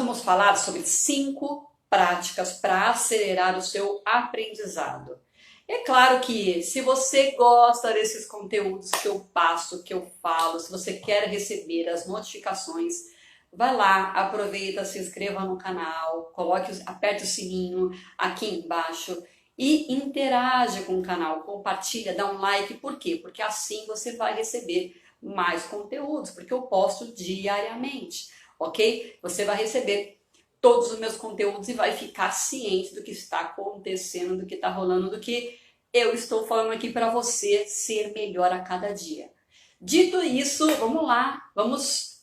vamos falar sobre 5 práticas para acelerar o seu aprendizado. É claro que se você gosta desses conteúdos que eu passo, que eu falo, se você quer receber as notificações, vai lá, aproveita, se inscreva no canal, aperte o sininho aqui embaixo e interage com o canal, compartilha, dá um like. Por quê? Porque assim você vai receber mais conteúdos, porque eu posto diariamente, ok? Você vai receber todos os meus conteúdos e vai ficar ciente do que está acontecendo, do que está rolando, do que eu estou falando aqui para você ser melhor a cada dia. Dito isso, vamos lá, nós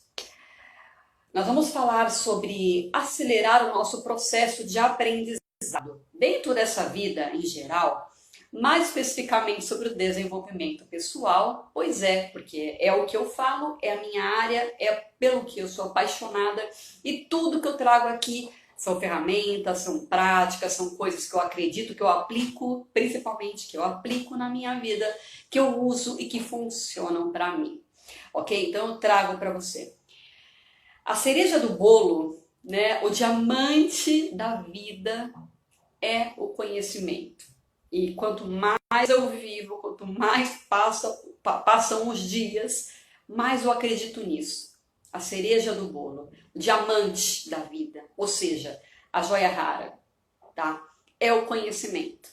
vamos falar sobre acelerar o nosso processo de aprendizado dentro dessa vida em geral, mais especificamente sobre o desenvolvimento pessoal, pois é, porque é o que eu falo, é a minha área, é pelo que eu sou apaixonada e tudo que eu trago aqui são ferramentas, são práticas, são coisas que eu acredito, que eu aplico, principalmente que eu aplico na minha vida, que eu uso e que funcionam para mim, ok? Então eu trago para você. A cereja do bolo, né, o diamante da vida é o conhecimento. E quanto mais eu vivo, quanto mais passam os dias, mais eu acredito nisso. A cereja do bolo, o diamante da vida, ou seja, a joia rara, tá? É o conhecimento.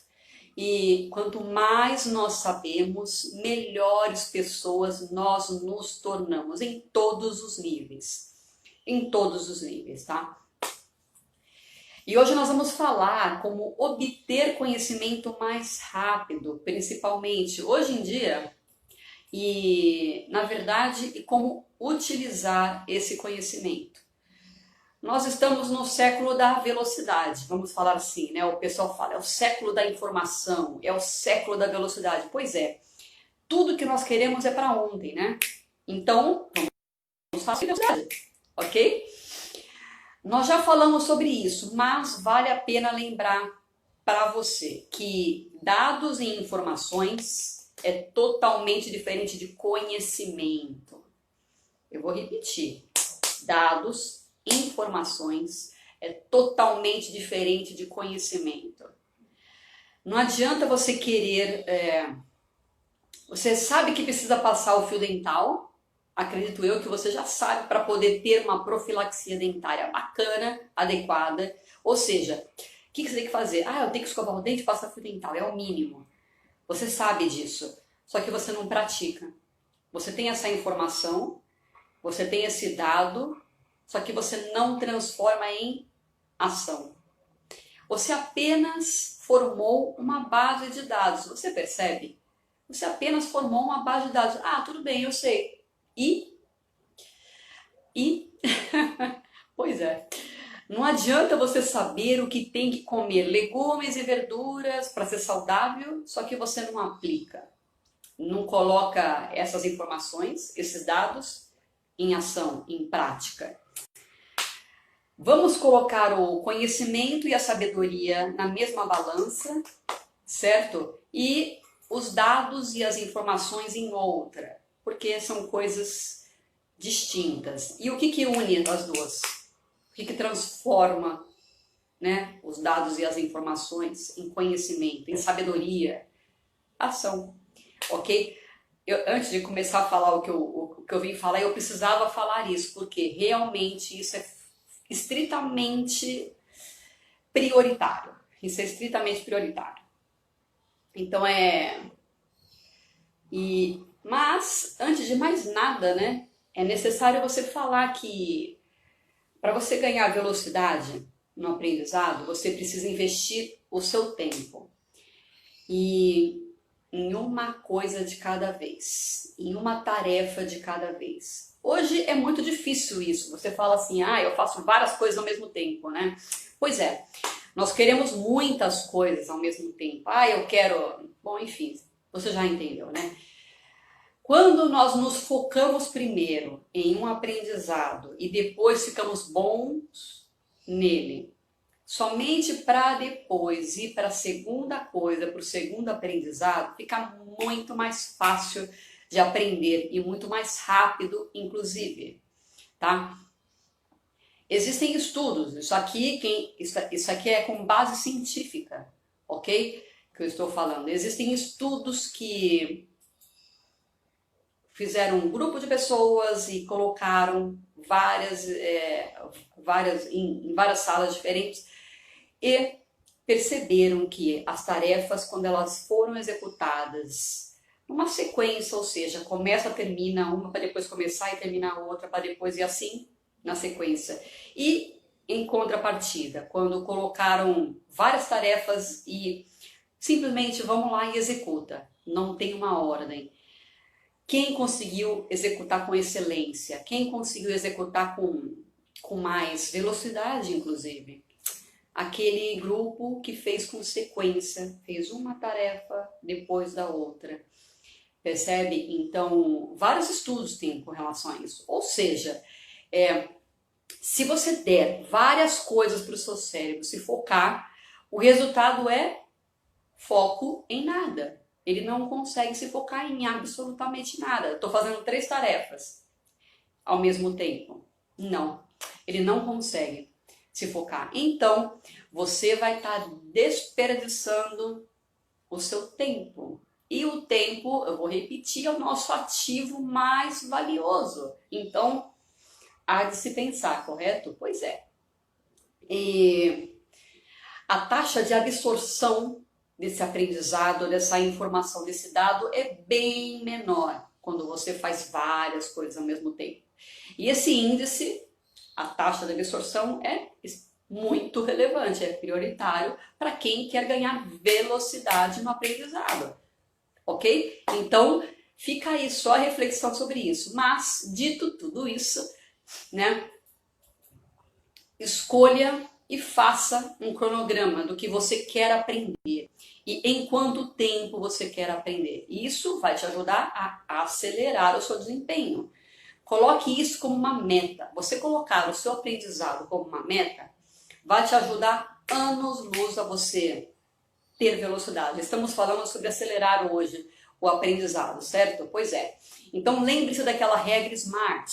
E quanto mais nós sabemos, melhores pessoas nós nos tornamos em todos os níveis. Em todos os níveis, tá? E hoje nós vamos falar como obter conhecimento mais rápido, principalmente hoje em dia, e na verdade, e como utilizar esse conhecimento. Nós estamos no século da velocidade, vamos falar assim, né? O pessoal fala, é o século da informação, é o século da velocidade. Pois é, tudo que nós queremos é para ontem, né? Então, vamos fazer velocidade, ok? Nós já falamos sobre isso, mas vale a pena lembrar para você que dados e informações é totalmente diferente de conhecimento. Eu vou repetir. Dados, informações é totalmente diferente de conhecimento. Não adianta você querer... Você sabe que precisa passar o fio dental, acredito eu que você já sabe, para poder ter uma profilaxia dentária bacana, adequada. Ou seja, o que você tem que fazer? Eu tenho que escovar o dente e passar fio dental, é o mínimo. Você sabe disso, só que você não pratica. Você tem essa informação, você tem esse dado, só que você não transforma em ação. Você apenas formou uma base de dados, você percebe? Você apenas formou uma base de dados. Tudo bem, eu sei. E? Pois é. Não adianta você saber o que tem que comer legumes e verduras para ser saudável, só que você não aplica. Não coloca essas informações, esses dados, em ação, em prática. Vamos colocar o conhecimento e a sabedoria na mesma balança, certo? E os dados e as informações em outra, porque são coisas distintas. E o que une as duas? O que transforma, né, os dados e as informações em conhecimento, em sabedoria? Ação, ok? Antes de começar a falar o que eu vim falar, eu precisava falar isso, porque realmente isso é estritamente prioritário. Isso é estritamente prioritário. Então Mas, antes de mais nada, né, é necessário você falar que para você ganhar velocidade no aprendizado, você precisa investir o seu tempo. E em uma coisa de cada vez, em uma tarefa de cada vez. Hoje é muito difícil isso. Você fala assim, eu faço várias coisas ao mesmo tempo, né? Pois é, nós queremos muitas coisas ao mesmo tempo. Eu quero... Bom, enfim, você já entendeu, né? Quando nós nos focamos primeiro em um aprendizado e depois ficamos bons nele, somente para depois ir para a segunda coisa, para o segundo aprendizado, fica muito mais fácil de aprender e muito mais rápido, inclusive, tá? Existem estudos, isso aqui é com base científica, ok? Que eu estou falando. Existem estudos que fizeram um grupo de pessoas e colocaram em várias salas diferentes e perceberam que as tarefas, quando elas foram executadas numa sequência, ou seja, começa, termina uma para depois começar e terminar a outra para depois e assim na sequência. E em contrapartida, quando colocaram várias tarefas e simplesmente vamos lá e executa, não tem uma ordem. Quem conseguiu executar com excelência? Quem conseguiu executar com mais velocidade, inclusive? Aquele grupo que fez com sequência, fez uma tarefa depois da outra. Percebe? Então, vários estudos têm com relação a isso. Ou seja, se você der várias coisas para o seu cérebro se focar, o resultado é foco em nada. Ele não consegue se focar em absolutamente nada. Estou fazendo 3 tarefas ao mesmo tempo. Não, ele não consegue se focar. Então, você vai estar desperdiçando o seu tempo. E o tempo, eu vou repetir, é o nosso ativo mais valioso. Então, há de se pensar, correto? Pois é. E a taxa de absorção desse aprendizado, dessa informação, desse dado é bem menor quando você faz várias coisas ao mesmo tempo. E esse índice, a taxa de absorção, é muito relevante, é prioritário para quem quer ganhar velocidade no aprendizado, ok? Então, fica aí só a reflexão sobre isso. Mas, dito tudo isso, né, escolha e faça um cronograma do que você quer aprender e em quanto tempo você quer aprender. Isso vai te ajudar a acelerar o seu desempenho. Coloque isso como uma meta. Você colocar o seu aprendizado como uma meta vai te ajudar anos-luz a você ter velocidade. Estamos falando sobre acelerar hoje o aprendizado, certo? Pois é. Então lembre-se daquela regra SMART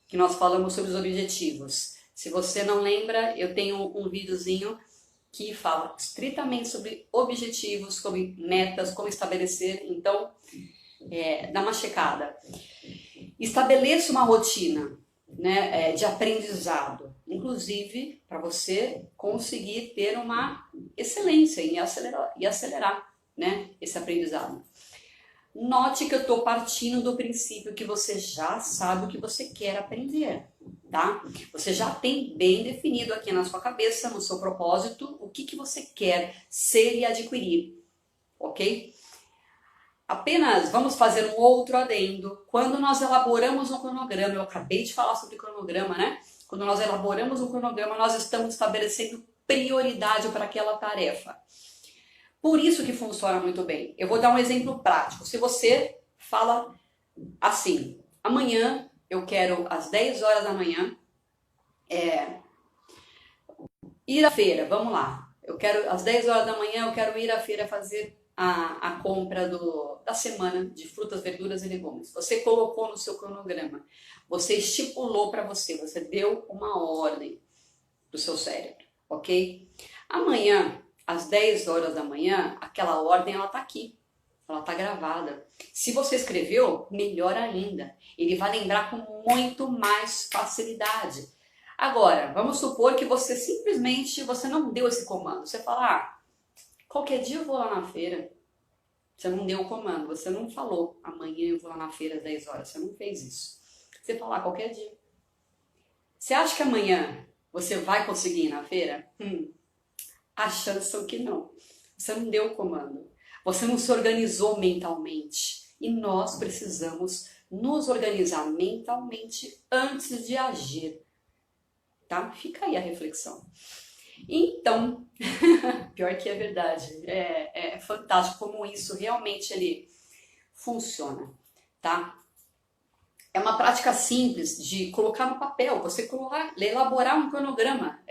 que nós falamos sobre os objetivos. Se você não lembra, eu tenho um videozinho que fala estritamente sobre objetivos, sobre metas, como estabelecer. Então, dá uma checada. Estabeleça uma rotina, né, de aprendizado, inclusive para você conseguir ter uma excelência e acelerar, né, esse aprendizado. Note que eu estou partindo do princípio que você já sabe o que você quer aprender, tá? Você já tem bem definido aqui na sua cabeça, no seu propósito, o que você quer ser e adquirir, ok? Apenas vamos fazer um outro adendo. Quando nós elaboramos um cronograma, eu acabei de falar sobre cronograma, né? Quando nós elaboramos um cronograma, nós estamos estabelecendo prioridade para aquela tarefa. Por isso que funciona muito bem. Eu vou dar um exemplo prático. Se você fala assim, amanhã eu quero às 10 horas da manhã ir à feira, vamos lá. Eu quero às 10 horas da manhã eu quero ir à feira fazer a compra da semana de frutas, verduras e legumes. Você colocou no seu cronograma, você estipulou para você deu uma ordem do seu cérebro, ok? Amanhã, às 10 horas da manhã, aquela ordem ela tá aqui, ela tá gravada. Se você escreveu, melhor ainda, ele vai lembrar com muito mais facilidade. Agora, vamos supor que você simplesmente não deu esse comando. Você fala, qualquer dia eu vou lá na feira. Você não deu o comando, você não falou, amanhã eu vou lá na feira às 10 horas. Você não fez isso. Você fala, qualquer dia. Você acha que amanhã você vai conseguir ir na feira? As chances são que não. Você não deu o comando. Você não se organizou mentalmente. E nós precisamos nos organizar mentalmente antes de agir. Tá? Fica aí a reflexão. Então, pior que é verdade, é fantástico como isso realmente ele funciona, tá? É uma prática simples de colocar no papel, você elaborar um cronograma,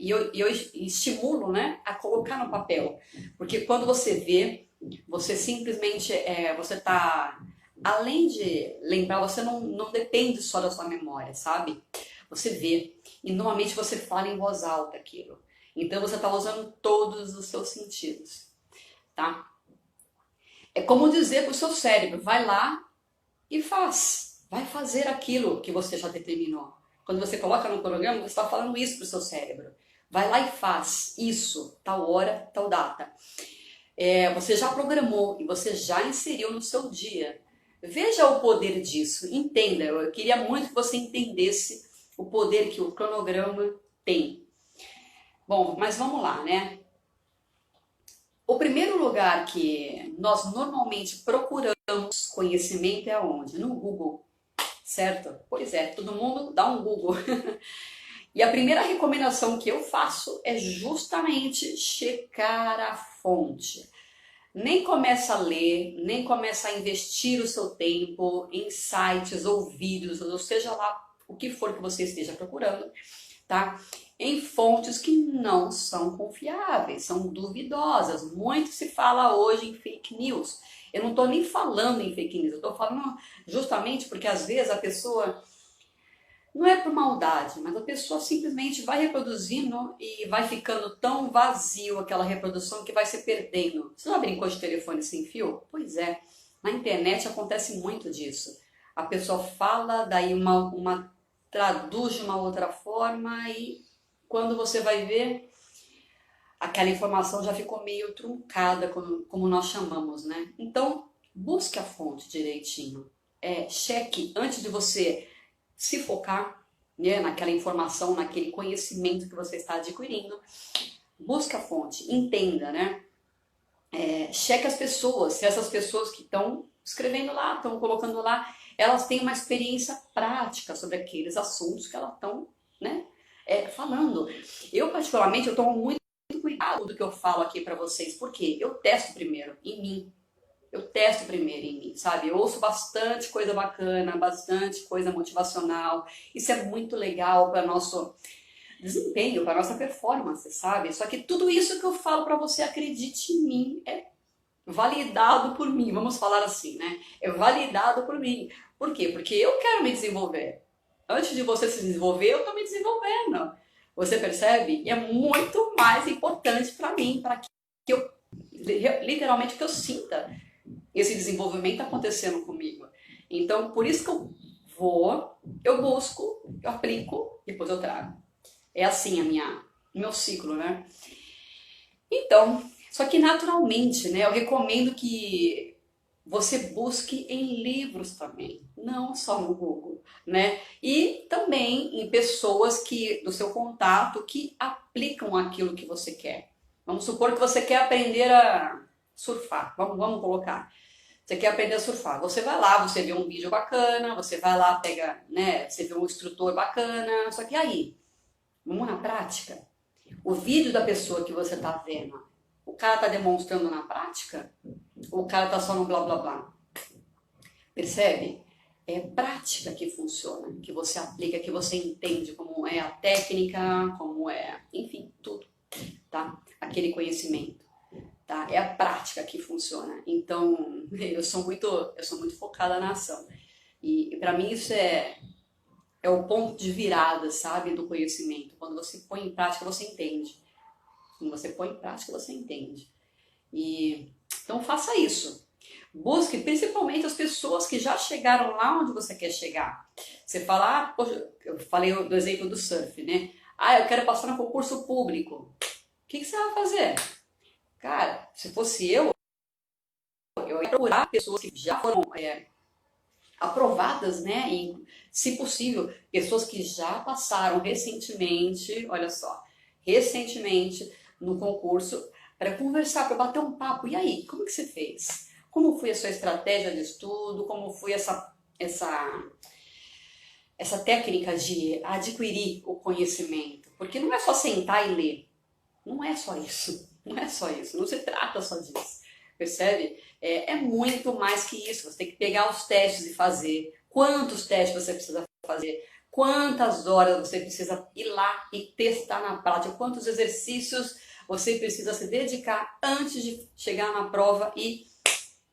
e eu estimulo, né, a colocar no papel, porque quando você vê, você simplesmente, você tá, além de lembrar, você não depende só da sua memória, sabe? você vê, e normalmente você fala em voz alta aquilo. Então você está usando todos os seus sentidos, tá? É como dizer para o seu cérebro, vai lá e faz. Vai fazer aquilo que você já determinou. Quando você coloca no programa, você está falando isso para o seu cérebro. Vai lá e faz isso, tal hora, tal data. Você já programou e você já inseriu no seu dia. Veja o poder disso, entenda. Eu queria muito que você entendesse o poder que o cronograma tem. Bom, mas vamos lá, né? O primeiro lugar que nós normalmente procuramos conhecimento é onde? No Google, certo? Pois é, todo mundo dá um Google. E a primeira recomendação que eu faço é justamente checar a fonte. Nem começa a ler, nem começa a investir o seu tempo em sites ou vídeos, ou seja lá o que for que você esteja procurando, tá? Em fontes que não são confiáveis, são duvidosas. Muito se fala hoje em fake news. Eu não estou nem falando em fake news, eu estou falando justamente porque às vezes a pessoa, não é por maldade, mas a pessoa simplesmente vai reproduzindo e vai ficando tão vazio aquela reprodução que vai se perdendo. Você já brincou de telefone sem fio? Pois é, na internet acontece muito disso. A pessoa fala, daí uma traduz de uma outra forma e quando você vai ver, aquela informação já ficou meio truncada, como nós chamamos, né? Então, busque a fonte direitinho. Cheque antes de você se focar, né, naquela informação, naquele conhecimento que você está adquirindo. Busque a fonte, entenda, né? Cheque as pessoas, se essas pessoas que estão escrevendo lá, estão colocando lá, elas têm uma experiência prática sobre aqueles assuntos que elas estão, né, falando. Eu, particularmente, eu tomo muito cuidado do que eu falo aqui para vocês, porque eu testo primeiro em mim. Eu testo primeiro em mim, sabe? Eu ouço bastante coisa bacana, bastante coisa motivacional. Isso é muito legal para nosso desempenho, para nossa performance, sabe? Só que tudo isso que eu falo para você, acredite em mim, é validado por mim, vamos falar assim, né? É validado por mim. Por quê? Porque eu quero me desenvolver. Antes de você se desenvolver, eu estou me desenvolvendo. Você percebe? E é muito mais importante para mim, para que eu, literalmente, que eu sinta esse desenvolvimento acontecendo comigo. Então, por isso que eu busco, eu aplico, depois eu trago. É assim o meu ciclo, né? Então, só que naturalmente, né, eu recomendo que você busque em livros também, não só no Google, né? E também em pessoas do seu contato que aplicam aquilo que você quer. Vamos supor que você quer aprender a surfar, vamos colocar. Você quer aprender a surfar, você vai lá, você vê um vídeo bacana, você vai lá, pega, né, você vê um instrutor bacana, só que aí, vamos na prática? O vídeo da pessoa que você está vendo, o cara está demonstrando na prática? Ou o cara está só no blá blá blá? Percebe? É prática que funciona, que você aplica, que você entende como é a técnica, como é, enfim, tudo, tá? Aquele conhecimento. Tá? É a prática que funciona. Então, eu sou muito focada na ação. E para mim isso é o ponto de virada, sabe, do conhecimento. Quando você põe em prática, você entende. Quando você põe em prática, você entende. Então faça isso. Busque principalmente as pessoas que já chegaram lá onde você quer chegar. Você fala, poxa, eu falei do exemplo do surf, né? Eu quero passar no concurso público. O que você vai fazer? Cara, se fosse eu ia procurar pessoas que já foram aprovadas, né? E, se possível, pessoas que já passaram recentemente, olha só, no concurso, para conversar, para bater um papo. E aí, como que você fez? Como foi a sua estratégia de estudo? Como foi essa técnica de adquirir o conhecimento? Porque não é só sentar e ler. Não é só isso. Não é só isso. Não se trata só disso. Percebe? É muito mais que isso. Você tem que pegar os testes e fazer. Quantos testes você precisa fazer? Quantas horas você precisa ir lá e testar na prática? Quantos exercícios você precisa se dedicar antes de chegar na prova e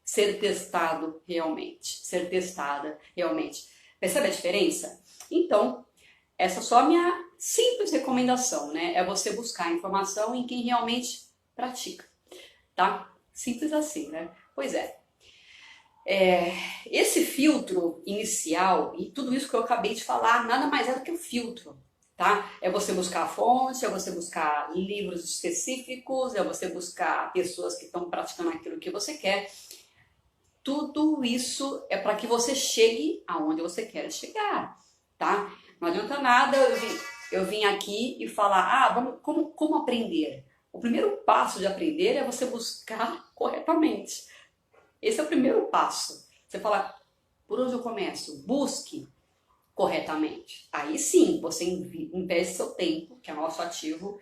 ser testado realmente? Ser testada realmente. Percebe a diferença? Então, Essa é só a minha simples recomendação, né? É você buscar informação em quem realmente pratica, tá? Simples assim, né? Pois é. Esse filtro inicial e tudo isso que eu acabei de falar, nada mais é do que o filtro, tá? É você buscar a fonte, é você buscar livros específicos, é você buscar pessoas que estão praticando aquilo que você quer. Tudo isso é para que você chegue aonde você quer chegar, tá? Não adianta nada eu vim aqui e falar, como aprender? O primeiro passo de aprender é você buscar corretamente. Esse é o primeiro passo. Você fala, por onde eu começo? Busque corretamente. Aí sim, você investe seu tempo, que é o nosso ativo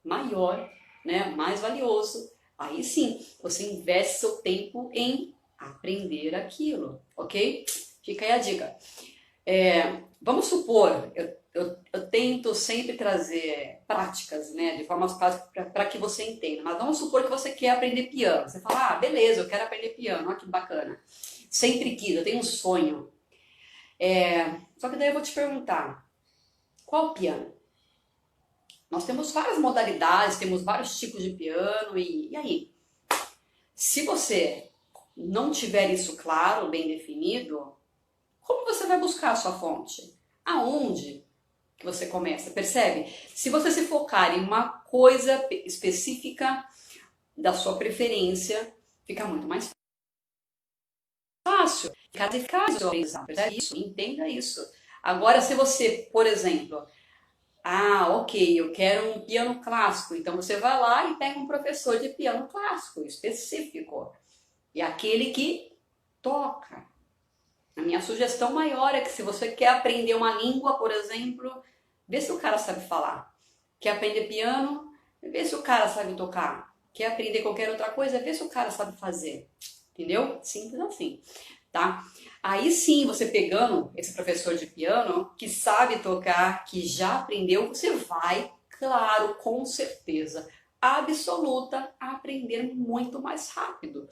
maior, né, mais valioso. Aí sim, você investe seu tempo em aprender aquilo, ok? Fica aí a dica. Vamos supor, eu tento sempre trazer práticas, né, de formas práticas para que você entenda, mas vamos supor que você quer aprender piano. Você fala, beleza, eu quero aprender piano, olha que bacana. Sempre quis, eu tenho um sonho. Só que daí eu vou te perguntar, qual piano? Nós temos várias modalidades, temos vários tipos de piano, e aí? Se você não tiver isso claro, bem definido, como você vai buscar a sua fonte? Aonde que você começa? Percebe? Se você se focar em uma coisa específica da sua preferência, fica muito mais fácil. Fica mais eficaz o seu aprendizado. Percebe isso? Entenda isso. Agora, se você, por exemplo, ok, eu quero um piano clássico, então você vai lá e pega um professor de piano clássico específico. E aquele que toca. A minha sugestão maior é que se você quer aprender uma língua, por exemplo, vê se o cara sabe falar. Quer aprender piano? Vê se o cara sabe tocar. Quer aprender qualquer outra coisa? Vê se o cara sabe fazer. Entendeu? Simples assim, tá? Aí sim, você pegando esse professor de piano que sabe tocar, que já aprendeu, você vai, claro, com certeza absoluta, a aprender muito mais rápido.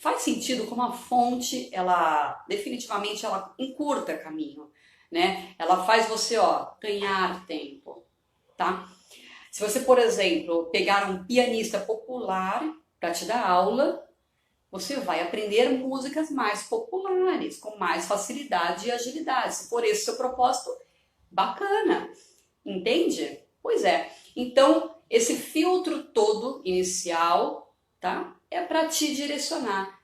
Faz sentido como a fonte, ela definitivamente ela encurta caminho, né? Ela faz você, ganhar tempo, tá? Se você, por exemplo, pegar um pianista popular para te dar aula, você vai aprender músicas mais populares, com mais facilidade e agilidade. Se for esse o seu propósito, bacana, entende? Pois é. Então, esse filtro todo inicial, tá? É para te direcionar,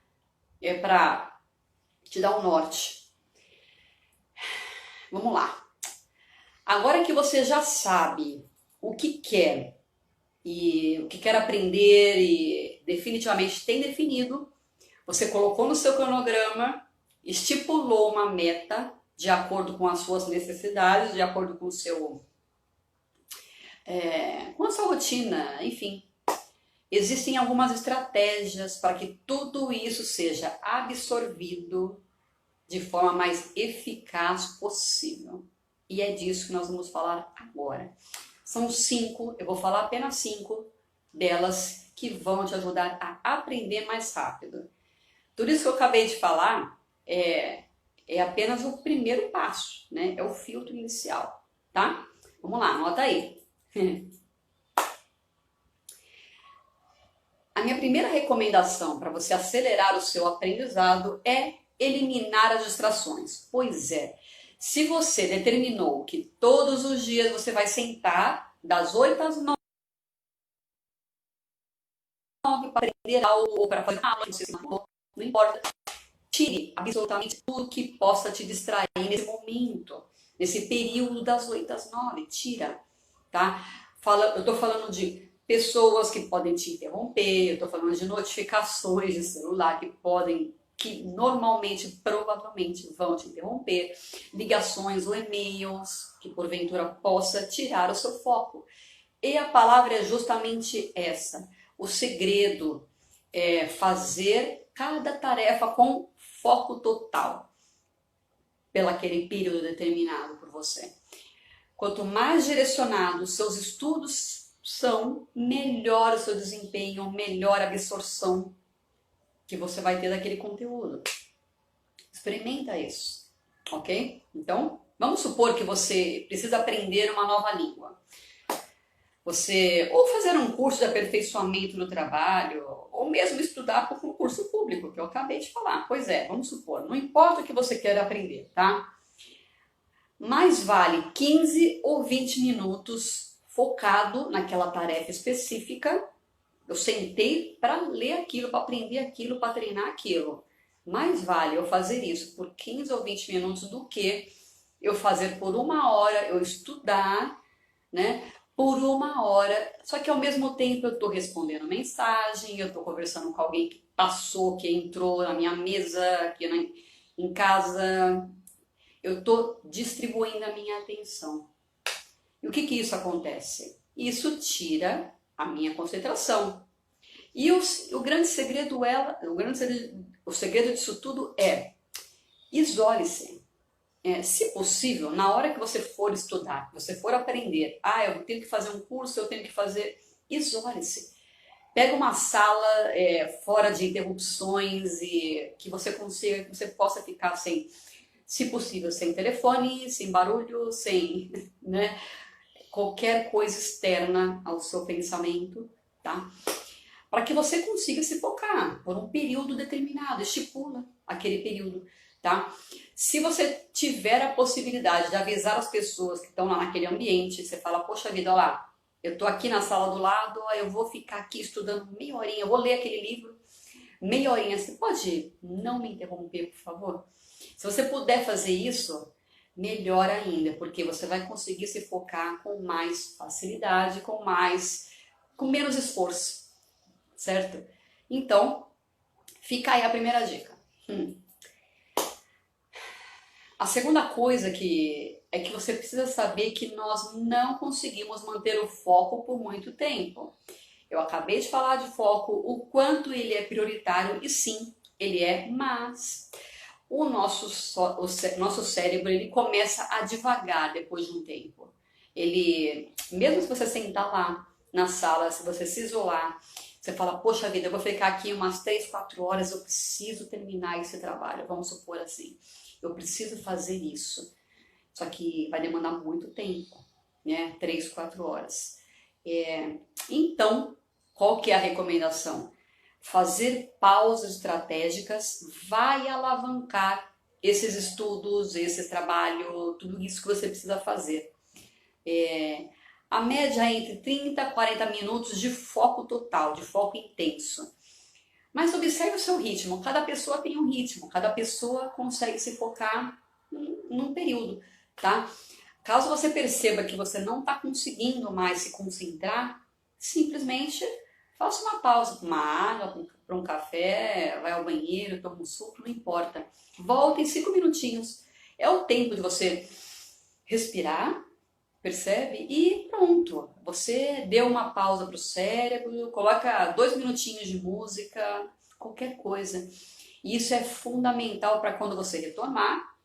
é para te dar um norte. Vamos lá. Agora que você já sabe o que quer e o que quer aprender e definitivamente tem definido, você colocou no seu cronograma, estipulou uma meta de acordo com as suas necessidades, de acordo com o seu, com a sua rotina, enfim. Existem algumas estratégias para que tudo isso seja absorvido de forma mais eficaz possível. E é disso que nós vamos falar agora. São 5, eu vou falar apenas 5 delas que vão te ajudar a aprender mais rápido. Tudo isso que eu acabei de falar é apenas o primeiro passo, né? É o filtro inicial, tá? Vamos lá, anota aí. A minha primeira recomendação para você acelerar o seu aprendizado é eliminar as distrações. Pois é, se você determinou que todos os dias você vai sentar das 8 às 9 para aprender algo ou para fazer uma aula, não importa. Tire absolutamente tudo que possa te distrair nesse momento, nesse período das 8 às 9. Tira, tá? Eu estou falando de pessoas que podem te interromper, eu estou falando de notificações de celular que normalmente, provavelmente vão te interromper, ligações ou e-mails que porventura possa tirar o seu foco. E a palavra é justamente essa. O segredo é fazer cada tarefa com foco total, pelaquele período determinado por você. Quanto mais direcionados os seus estudos são, melhor o seu desempenho, melhor a absorção que você vai ter daquele conteúdo. Experimenta isso, ok? Então, Vamos supor que você precisa aprender uma nova língua. Você ou fazer um curso de aperfeiçoamento no trabalho, ou mesmo estudar para o concurso público, que eu acabei de falar. Pois é, vamos supor, não importa o que você queira aprender, tá? Mais vale 15 ou 20 minutos focado naquela tarefa específica. Eu sentei para ler aquilo, para aprender aquilo, para treinar aquilo. Mais vale eu fazer isso por 15 ou 20 minutos do que eu fazer por uma hora, eu estudar, né? Por uma hora, só que ao mesmo tempo eu estou respondendo mensagem, eu estou conversando com alguém que passou, que entrou na minha mesa, aqui em casa, eu estou distribuindo a minha atenção. E o que que isso acontece? Isso tira a minha concentração. E o grande segredo o segredo disso tudo é isole-se. Se possível, na hora que você for estudar, que você for aprender, eu tenho que fazer um curso, eu tenho que fazer, isole-se. Pega uma sala fora de interrupções e que você consiga, que você possa ficar sem, se possível, sem telefone, sem barulho, sem, né, qualquer coisa externa ao seu pensamento, tá? Para que você consiga se focar por um período determinado, estipula aquele período, tá? Se você tiver a possibilidade de avisar as pessoas que estão lá naquele ambiente, você fala, poxa vida, olha lá, eu tô aqui na sala do lado, eu vou ficar aqui estudando meia horinha, eu vou ler aquele livro, meia horinha, você pode não me interromper, por favor? Se você puder fazer isso, melhor ainda, porque você vai conseguir se focar com mais facilidade, com menos esforço, certo? Então, fica aí a primeira dica. A segunda coisa é que você precisa saber que nós não conseguimos manter o foco por muito tempo. Eu acabei de falar de foco, o quanto ele é prioritário, e sim, ele é, mas o nosso cérebro ele começa a divagar depois de um tempo. Ele, mesmo se você sentar lá na sala, se você se isolar, você fala, poxa vida, eu vou ficar aqui umas 3, 4 horas, eu preciso terminar esse trabalho, vamos supor assim. Eu preciso fazer isso. Só que vai demandar muito tempo, né? 3, 4 horas. Então, qual que é a recomendação? Fazer pausas estratégicas vai alavancar esses estudos, esse trabalho, tudo isso que você precisa fazer. A média é entre 30 a 40 minutos de foco total, de foco intenso. Mas observe o seu ritmo, cada pessoa tem um ritmo, cada pessoa consegue se focar num período, tá? Caso você perceba que você não está conseguindo mais se concentrar, simplesmente faça uma pausa, uma água, para um café, vai ao banheiro, toma um suco, não importa. Volta em 5 minutinhos. É o tempo de você respirar, percebe? E pronto, você deu uma pausa para o cérebro, coloca 2 minutinhos de música, qualquer coisa. E isso é fundamental para quando você retomar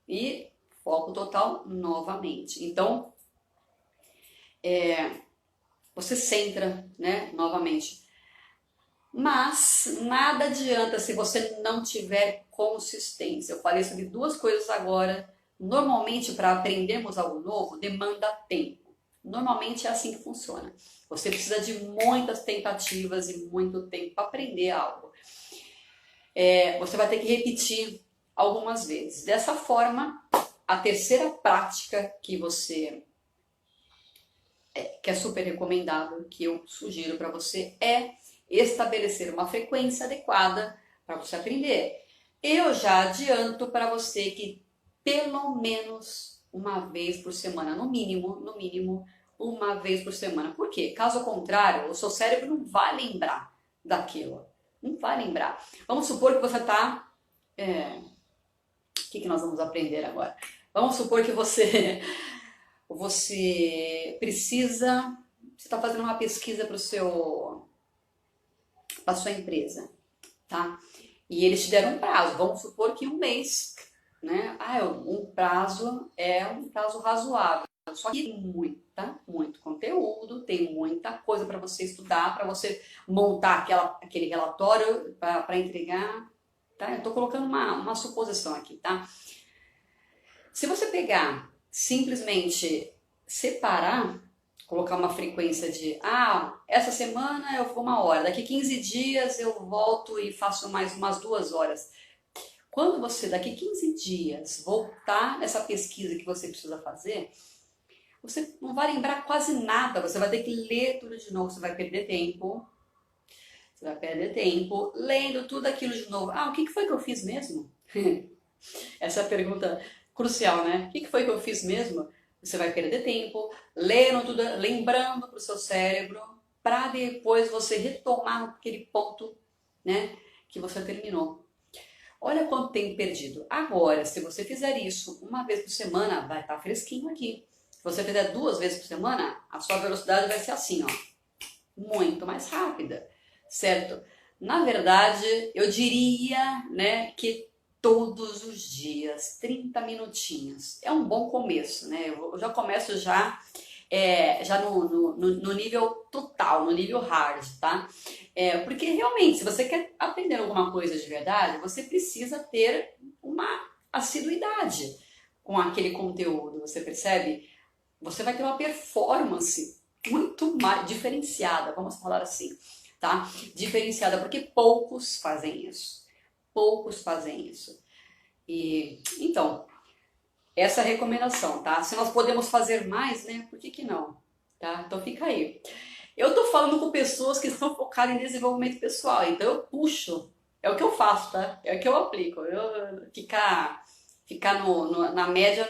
e foco total novamente. Então, você centra, né, novamente. Mas nada adianta se você não tiver consistência. Eu falei sobre 2 coisas agora. Normalmente, para aprendermos algo novo, demanda tempo. Normalmente é assim que funciona. Você precisa de muitas tentativas e muito tempo para aprender algo. Você vai ter que repetir algumas vezes. Dessa forma, a terceira prática que é super recomendável, que eu sugiro para você, é estabelecer uma frequência adequada para você aprender. Eu já adianto para você que pelo menos uma vez por semana, no mínimo uma vez por semana. Por quê? Caso contrário, o seu cérebro não vai lembrar daquilo. Não vai lembrar. Vamos supor que você está... O que nós vamos aprender agora? Vamos supor que você precisa... Você está fazendo uma pesquisa para sua empresa, tá? E eles te deram um prazo. Vamos supor que um mês, né? Um prazo é um prazo razoável. Só que tem muito conteúdo, tem muita coisa para você estudar, para você montar aquele relatório para entregar, tá? Eu estou colocando uma suposição aqui, tá? Se você pegar, simplesmente separar, colocar uma frequência de, essa semana eu vou 1 hora, daqui 15 dias eu volto e faço mais umas 2 horas. Quando você, daqui 15 dias, voltar nessa pesquisa que você precisa fazer, você não vai lembrar quase nada, você vai ter que ler tudo de novo, você vai perder tempo. Você vai perder tempo lendo tudo aquilo de novo. O que foi que eu fiz mesmo? Essa é a pergunta crucial, né? O que foi que eu fiz mesmo? Você vai perder tempo lendo tudo, lembrando para o seu cérebro, para depois você retomar naquele ponto, né, que você terminou. Olha quanto tempo perdido. Agora, se você fizer isso 1 vez por semana, vai estar fresquinho aqui. Se você fizer 2 vezes por semana, a sua velocidade vai ser assim, ó, muito mais rápida, certo? Na verdade, eu diria, né, que todos os dias, 30 minutinhos. É um bom começo, né? Eu já começo já no nível total, no nível hard, tá? Porque realmente, se você quer aprender alguma coisa de verdade, você precisa ter uma assiduidade com aquele conteúdo, você percebe? Você vai ter uma performance muito mais diferenciada, vamos falar assim, tá? Diferenciada, porque poucos fazem isso. Poucos fazem isso. E então, essa é a recomendação, tá? Se nós podemos fazer mais, né? Por que não? Tá? Então fica aí. Eu tô falando com pessoas que estão focadas em desenvolvimento pessoal, então eu puxo. É o que eu faço, tá? É o que eu aplico. Ficar na média,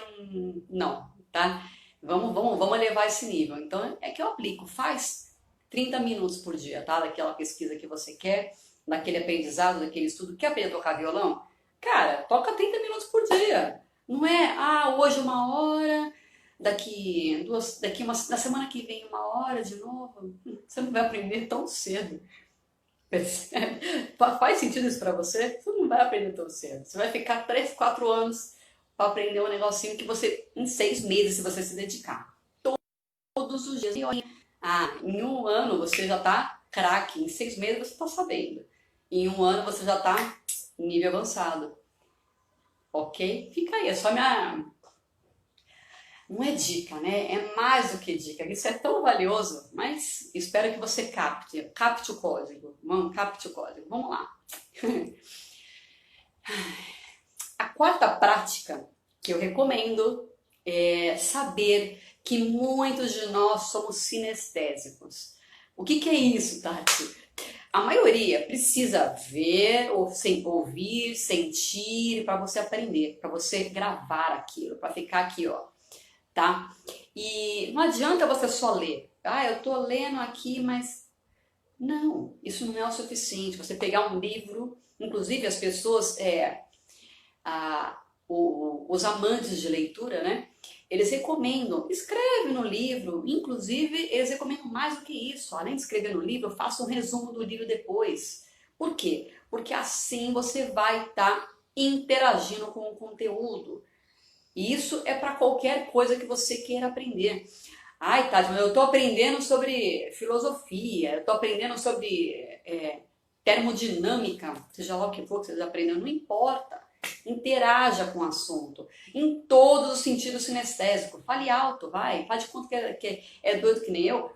não, tá? Vamos elevar esse nível. Então é que eu aplico. Faz 30 minutos por dia, tá? Daquela pesquisa que você quer, daquele aprendizado, daquele estudo. Quer aprender a tocar violão? Cara, toca 30 minutos por dia. Não é, hoje 1 hora, na semana que vem 1 hora de novo. Você não vai aprender tão cedo. Percebe? Faz sentido isso pra você? Você não vai aprender tão cedo. Você vai ficar 3, 4 anos para aprender um negocinho que você, em 6 meses, se você se dedicar. Todos os dias. Em 1 ano você já tá craque, em 6 meses você tá sabendo. Em 1 ano você já tá em nível avançado. Ok? Fica aí, é só minha... Não é dica, né? É mais do que dica. Isso é tão valioso, mas espero que você capte o código. Capte o código. Vamos lá. A quarta prática que eu recomendo é saber que muitos de nós somos sinestésicos. O que é isso, Tati? A maioria precisa ver, ouvir, sentir para você aprender, para você gravar aquilo, para ficar aqui, ó, tá? E não adianta você só ler. Eu tô lendo aqui, mas não, isso não é o suficiente. Você pegar um livro, inclusive as pessoas, os amantes de leitura, né? Eles recomendam, escreve no livro, inclusive eles recomendam mais do que isso. Além de escrever no livro, faça um resumo do livro depois. Por quê? Porque assim você vai estar interagindo com o conteúdo. E isso é para qualquer coisa que você queira aprender. Tati, mas eu estou aprendendo sobre filosofia, eu estou aprendendo sobre termodinâmica, seja lá o que for que você está aprendendo, não importa. Interaja com o assunto, em todos os sentidos sinestésicos. Fale alto, vai, faz de conta que é doido que nem eu.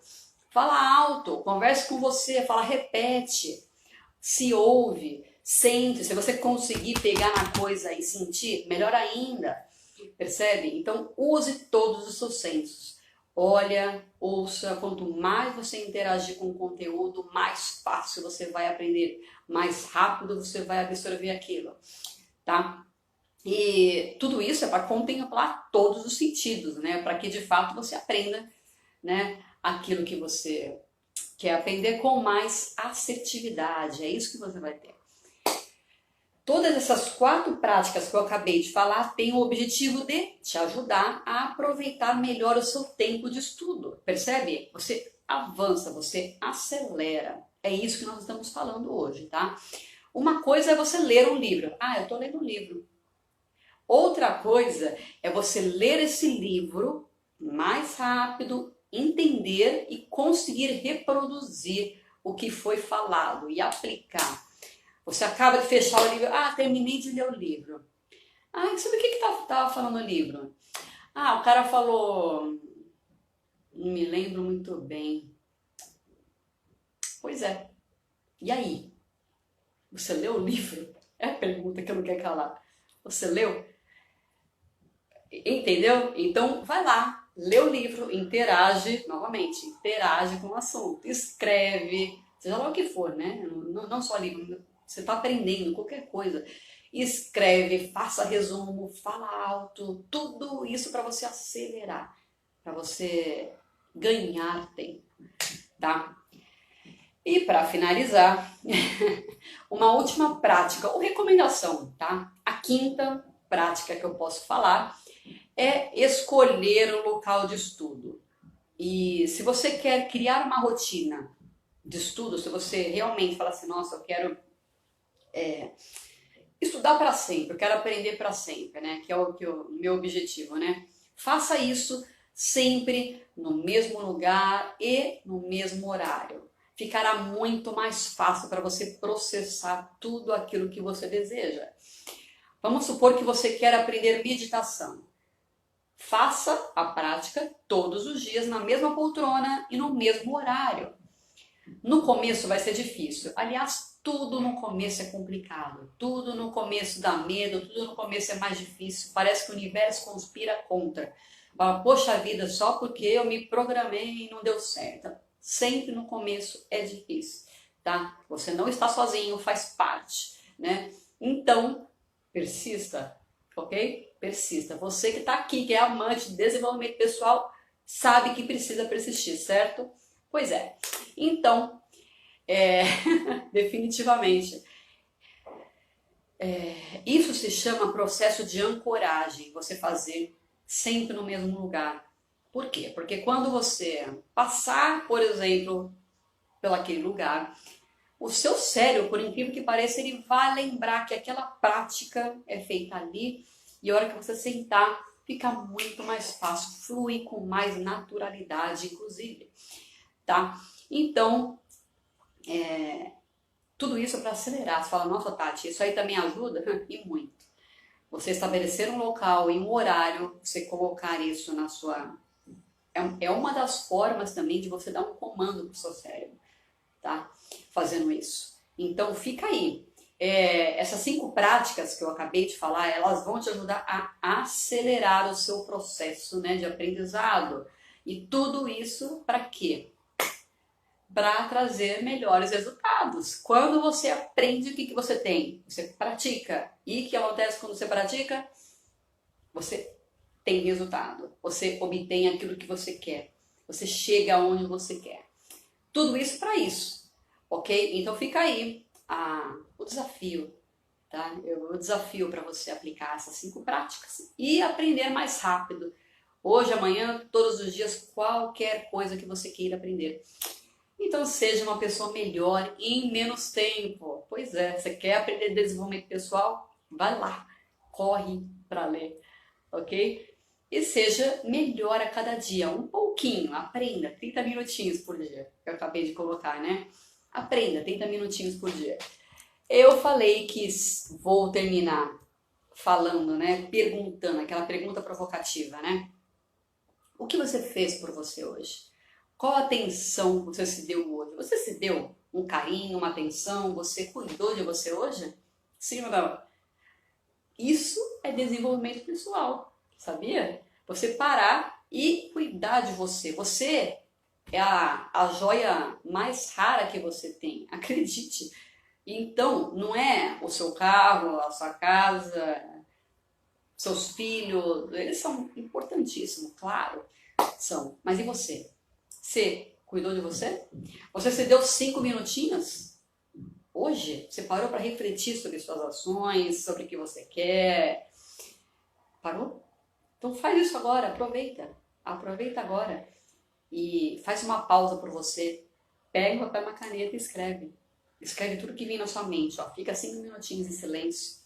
Fala alto, converse com você, repete, se ouve, sente. Se você conseguir pegar na coisa e sentir, melhor ainda. Percebe? Então use todos os seus sensos. Olha, ouça, quanto mais você interagir com o conteúdo, mais fácil você vai aprender, mais rápido você vai absorver aquilo. Tá? E tudo isso é para contemplar todos os sentidos, né? Para que de fato você aprenda, né, aquilo que você quer aprender com mais assertividade. É isso que você vai ter. Todas essas 4 práticas que eu acabei de falar têm o objetivo de te ajudar a aproveitar melhor o seu tempo de estudo. Percebe? Você avança, você acelera. É isso que nós estamos falando hoje, tá? Uma coisa é você ler um livro. Eu estou lendo um livro. Outra coisa é você ler esse livro mais rápido, entender e conseguir reproduzir o que foi falado e aplicar. Você acaba de fechar o livro. Terminei de ler o livro. Ah, sobre o que tava falando no livro? Ah, o cara falou, não me lembro muito bem. Pois é. E aí? Você leu o livro? É a pergunta que eu não quero calar. Você leu? Entendeu? Então vai lá, lê o livro, interage, novamente, interage com o assunto, escreve, seja lá o que for, né? Não só livro, você está aprendendo qualquer coisa. Escreve, faça resumo, fala alto, tudo isso para você acelerar, para você ganhar tempo, tá? E para finalizar, uma última prática ou recomendação, tá? A quinta prática que eu posso falar é escolher um local de estudo. E se você quer criar uma rotina de estudo, se você realmente fala assim, nossa, eu quero estudar para sempre, eu quero aprender para sempre, né? Que é o meu objetivo, né? Faça isso sempre no mesmo lugar e no mesmo horário. Ficará muito mais fácil para você processar tudo aquilo que você deseja. Vamos supor que você quer aprender meditação. Faça a prática todos os dias na mesma poltrona e no mesmo horário. No começo vai ser difícil. Aliás, tudo no começo é complicado. Tudo no começo dá medo, tudo no começo é mais difícil. Parece que o universo conspira contra. Fala, poxa vida, só porque eu me programei e não deu certo. Sempre no começo é difícil, tá? Você não está sozinho, faz parte, né? Então, persista, ok? Persista. Você que está aqui, que é amante de desenvolvimento pessoal, sabe que precisa persistir, certo? Pois é. Então, definitivamente, isso se chama processo de ancoragem, você fazer sempre no mesmo lugar. Por quê? Porque quando você passar, por exemplo, pelaquele lugar, o seu cérebro, por incrível que pareça, ele vai lembrar que aquela prática é feita ali e a hora que você sentar, fica muito mais fácil, flui com mais naturalidade, inclusive, tá? Então, tudo isso para acelerar. Você fala, nossa, Tati, isso aí também ajuda? E muito. Você estabelecer um local e um horário, você colocar isso na sua... É uma das formas também de você dar um comando para o seu cérebro, tá? Fazendo isso. Então, fica aí. Essas 5 práticas que eu acabei de falar, elas vão te ajudar a acelerar o seu processo, né, de aprendizado. E tudo isso para quê? Para trazer melhores resultados. Quando você aprende, o que você tem? Você pratica. E o que acontece quando você pratica? Você tem resultado. Você obtém aquilo que você quer. Você chega onde você quer. Tudo isso para isso, ok? Então fica aí o desafio, tá? O desafio para você aplicar essas 5 práticas e aprender mais rápido. Hoje, amanhã, todos os dias, qualquer coisa que você queira aprender. Então seja uma pessoa melhor em menos tempo. Pois é, você quer aprender desenvolvimento pessoal? Vai lá, corre para ler, ok? E seja melhor a cada dia, um pouquinho, aprenda, 30 minutinhos por dia, que eu acabei de colocar, né? Aprenda, 30 minutinhos por dia. Eu falei que vou terminar falando, né, perguntando, aquela pergunta provocativa, né? O que você fez por você hoje? Qual a atenção você se deu hoje? Você se deu um carinho, uma atenção? Você cuidou de você hoje? Sim ou não? Isso é desenvolvimento pessoal, sabia? Você parar e cuidar de você. Você é a joia mais rara que você tem, acredite. Então, não é o seu carro, a sua casa, seus filhos, eles são importantíssimos, claro, são. Mas e você? Você cuidou de você? Você se deu 5 minutinhos? Hoje, você parou para refletir sobre suas ações, sobre o que você quer? Parou? Então faz isso agora, aproveita. Aproveita agora. E faz uma pausa por você. Pega um papel e uma caneta e escreve. Escreve tudo que vem na sua mente. Ó. Fica 5 minutinhos em silêncio.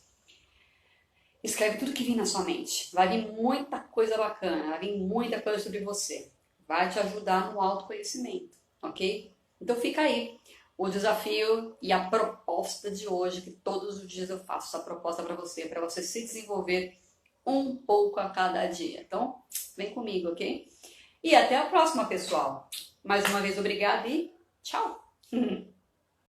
Escreve tudo que vem na sua mente. Vai vir muita coisa bacana. Vai vir muita coisa sobre você. Vai te ajudar no autoconhecimento. Ok? Então fica aí o desafio e a proposta de hoje, que todos os dias eu faço essa proposta para você se desenvolver um pouco a cada dia. Então, vem comigo, ok? E até a próxima, pessoal. Mais uma vez, obrigada e tchau!